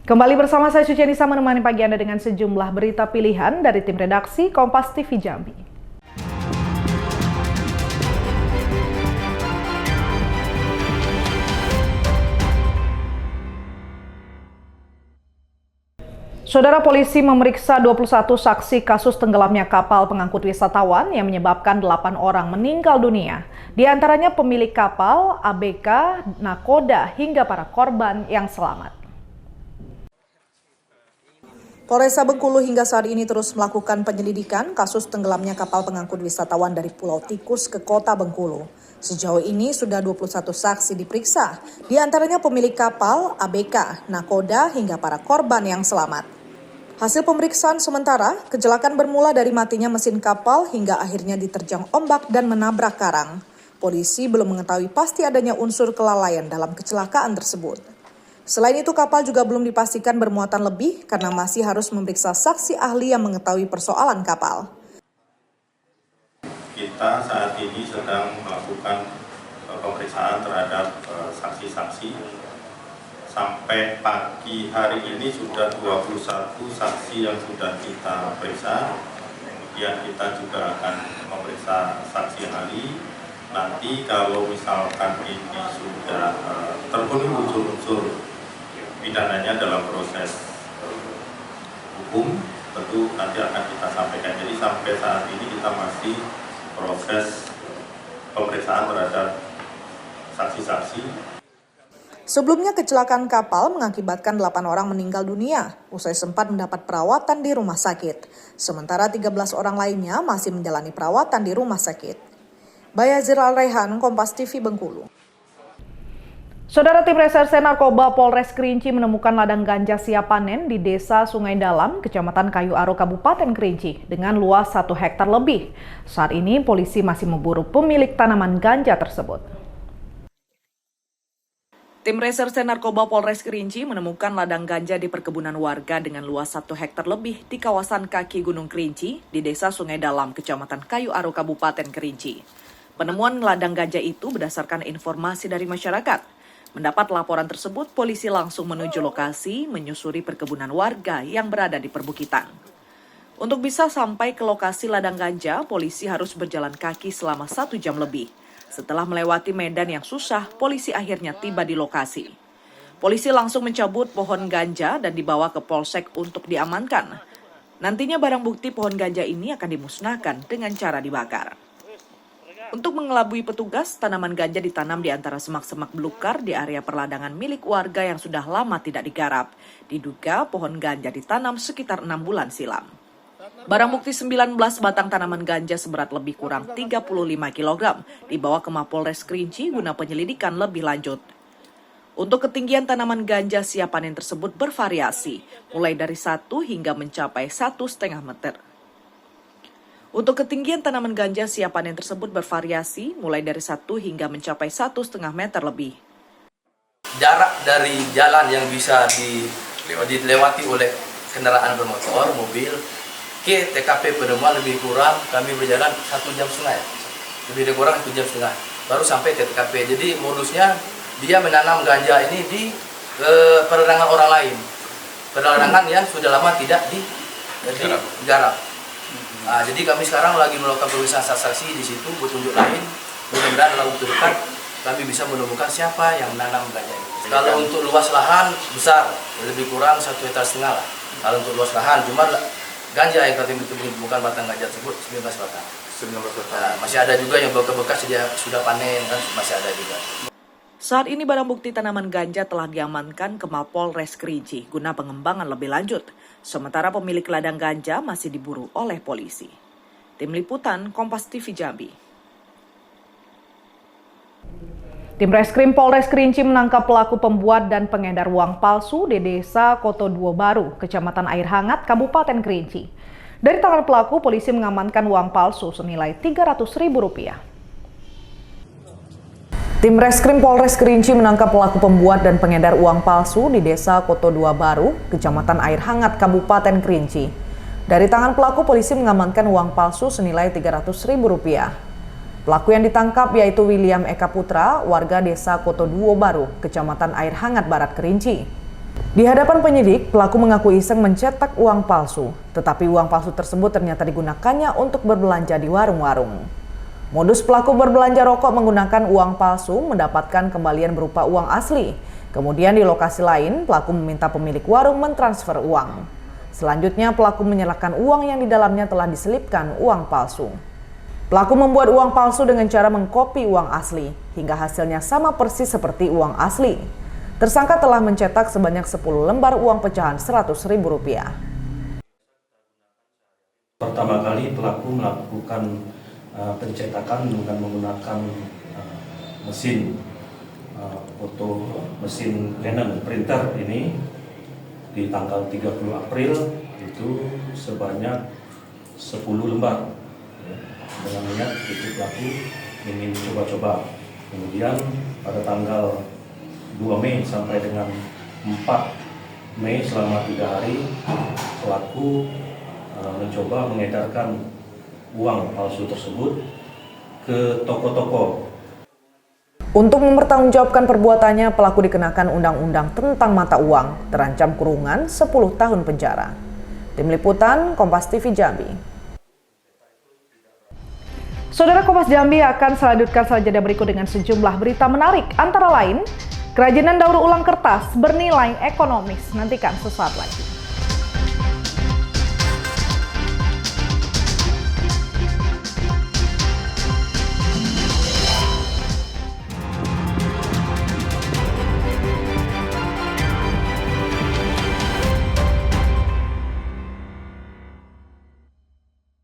Kembali bersama saya Suci Anissa menemani pagi Anda dengan sejumlah berita pilihan dari tim redaksi Kompas TV Jambi. Saudara, polisi memeriksa 21 saksi kasus tenggelamnya kapal pengangkut wisatawan yang menyebabkan 8 orang meninggal dunia. Di antaranya pemilik kapal, ABK, nakoda, hingga para korban yang selamat. Polresta Bengkulu hingga saat ini terus melakukan penyelidikan kasus tenggelamnya kapal pengangkut wisatawan dari Pulau Tikus ke Kota Bengkulu. Sejauh ini sudah 21 saksi diperiksa, di antaranya pemilik kapal, ABK, nakoda, hingga para korban yang selamat. Hasil pemeriksaan sementara, kecelakaan bermula dari matinya mesin kapal hingga akhirnya diterjang ombak dan menabrak karang. Polisi belum mengetahui pasti adanya unsur kelalaian dalam kecelakaan tersebut. Selain itu, kapal juga belum dipastikan bermuatan lebih karena masih harus memeriksa saksi ahli yang mengetahui persoalan kapal. Kita saat ini sedang melakukan pemeriksaan terhadap saksi-saksi. Sampai pagi hari ini sudah 21 saksi yang sudah kita periksa. Kemudian kita juga akan memeriksa saksi ahli. Nanti kalau misalkan ini sudah terpenuhi unsur-unsur pidananya dalam proses hukum, tentu nanti akan kita sampaikan. Jadi sampai saat ini kita masih proses pemeriksaan terhadap saksi-saksi. Sebelumnya kecelakaan kapal mengakibatkan 8 orang meninggal dunia usai sempat mendapat perawatan di rumah sakit. Sementara 13 orang lainnya masih menjalani perawatan di rumah sakit. Bayazir Al-Raihan, Kompas TV Bengkulu. Saudara, tim reserse narkoba Polres Kerinci menemukan ladang ganja siap panen di Desa Sungai Dalam, Kecamatan Kayu Aro, Kabupaten Kerinci dengan luas 1 hektar lebih. Saat ini polisi masih memburu pemilik tanaman ganja tersebut. Tim reserse narkoba Polres Kerinci menemukan ladang ganja di perkebunan warga dengan luas 1 hektar lebih di kawasan kaki Gunung Kerinci di Desa Sungai Dalam, Kecamatan Kayu Aro, Kabupaten Kerinci. Penemuan ladang ganja itu berdasarkan informasi dari masyarakat. Mendapat laporan tersebut, polisi langsung menuju lokasi menyusuri perkebunan warga yang berada di perbukitan. Untuk bisa sampai ke lokasi ladang ganja, polisi harus berjalan kaki selama 1 jam lebih. Setelah melewati medan yang susah, polisi akhirnya tiba di lokasi. Polisi langsung mencabut pohon ganja dan dibawa ke polsek untuk diamankan. Nantinya barang bukti pohon ganja ini akan dimusnahkan dengan cara dibakar. Untuk mengelabui petugas, tanaman ganja ditanam di antara semak-semak belukar di area perladangan milik warga yang sudah lama tidak digarap. Diduga pohon ganja ditanam sekitar 6 bulan silam. Barang bukti 19 batang tanaman ganja seberat lebih kurang 35 kg dibawa ke Mapolres Kerinci guna penyelidikan lebih lanjut. Untuk ketinggian tanaman ganja siap panen tersebut bervariasi, mulai dari 1 hingga mencapai 1,5 meter. Untuk ketinggian tanaman ganja siap panen tersebut bervariasi, mulai dari 1 hingga mencapai 1,5 meter lebih. Jarak dari jalan yang bisa dilewati oleh kendaraan bermotor, mobil, ke TKP penemuan lebih kurang kami berjalan 1,5 jam, lebih kurang 1,5 jam baru sampai ke TKP. Jadi modusnya dia menanam ganja ini di perladangan orang lain, perladangan yang sudah lama tidak digarap. Nah, jadi kami sekarang lagi melakukan pemeriksaan saksi di situ, petunjuk lain. Mudah-mudahan dalam waktu dekat kami bisa menemukan siapa yang menanam ganja ini. Kalau untuk luas lahan besar, lebih kurang 1,5 hektar lah. Kalau untuk luas lahan, cuma ganja yang kami ditemukan batang ganja tersebut 19 batang. 19 batang. Nah, masih ada juga yang bekas dia sudah panen kan, masih ada juga. Saat ini barang bukti tanaman ganja telah diamankan ke Mapolres Kerinci guna pengembangan lebih lanjut. Sementara pemilik ladang ganja masih diburu oleh polisi. Tim Liputan Kompas TV Jambi. Tim Reskrim Polres Kerinci menangkap pelaku pembuat dan pengedar uang palsu di Desa Koto Duo Baru, Kecamatan Air Hangat, Kabupaten Kerinci. Dari tangan pelaku, polisi mengamankan uang palsu senilai Rp300.000. Tim Reskrim Polres Kerinci menangkap pelaku pembuat dan pengedar uang palsu di Desa Koto Duo Baru, Kecamatan Air Hangat, Kabupaten Kerinci. Dari tangan pelaku, polisi mengamankan uang palsu senilai Rp300.000. Pelaku yang ditangkap yaitu William Eka Putra, warga Desa Koto Duo Baru, Kecamatan Air Hangat Barat, Kerinci. Di hadapan penyidik, pelaku mengaku iseng mencetak uang palsu, tetapi uang palsu tersebut ternyata digunakannya untuk berbelanja di warung-warung. Modus pelaku berbelanja rokok menggunakan uang palsu mendapatkan kembalian berupa uang asli. Kemudian di lokasi lain, pelaku meminta pemilik warung mentransfer uang. Selanjutnya, pelaku menyerahkan uang yang di dalamnya telah diselipkan uang palsu. Pelaku membuat uang palsu dengan cara mengkopi uang asli, hingga hasilnya sama persis seperti uang asli. Tersangka telah mencetak sebanyak 10 lembar uang pecahan Rp100.000. Pertama kali pelaku melakukan pencetakan dengan menggunakan mesin mesin Canon printer ini di tanggal 30 April itu sebanyak 10 lembar. Dengan niat itu pelaku ingin coba-coba. Kemudian pada tanggal 2 Mei sampai dengan 4 Mei selama 3 hari pelaku mencoba mengedarkan uang palsu tersebut ke toko-toko. Untuk mempertanggungjawabkan perbuatannya, pelaku dikenakan Undang-Undang tentang Mata Uang, terancam kurungan 10 tahun penjara. Tim Liputan Kompas TV Jambi. Saudara, Kompas Jambi akan selanjutkan saja berikut dengan sejumlah berita menarik, antara lain kerajinan daur ulang kertas bernilai ekonomis. Nantikan sesaat lagi.